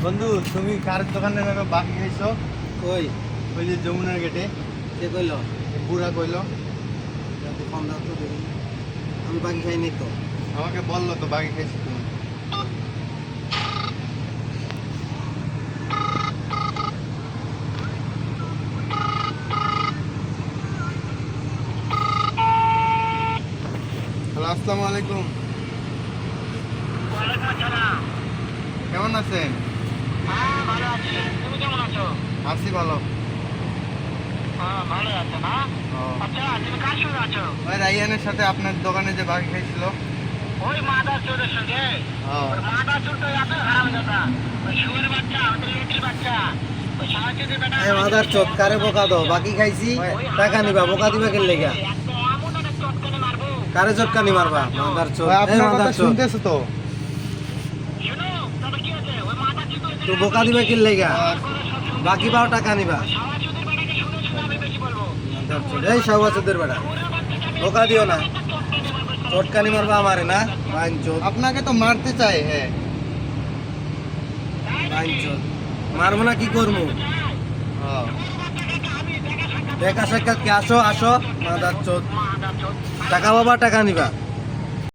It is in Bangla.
বন্ধু তুমি কার দোকানে নামে বাকি খাইছো? কই ওই যে যমুনার গেটে। কে কইল? বুড়া কইলো। যাতে ফোন দাও তো দেখি। আমি বাকি খাইনি তো। আমাকে বললো তো বাকি খাইছো তুমি। হ্যালো, আসসালামু আলাইকুম। কেমন আছেন? আছি ভালো। ও। ওই রাইয়ানের সাথে আপনার দোকানে যে বাকি খাইছিল। ও। এই মাদার চোদ কারে বোকা দাও বাকি খাইছি টাকা নিবা বোকা দিবা কেন লেগা? কারে চটকানি মারবা মাদার চোদ? ওই এই আপনার কথা মাদার চোদ শুনতেছো তো? তো বোকা দিবা কেন লেগা? বাকি পাও টাকা নিবা। মাদার চোদ এই শাহবাজদের বেটা বোকা দিও না, চটকানি মারবা আমারে না বাইন চোদ। আপনাকে তো মারতে চাই। হ্যাঁ, বাইন চোদ মারবো না কি করবো? ও। দেখা সাক্ষাৎ কে আসো আসো মাদার চোদ টাকা বাবা টাকা নিবা।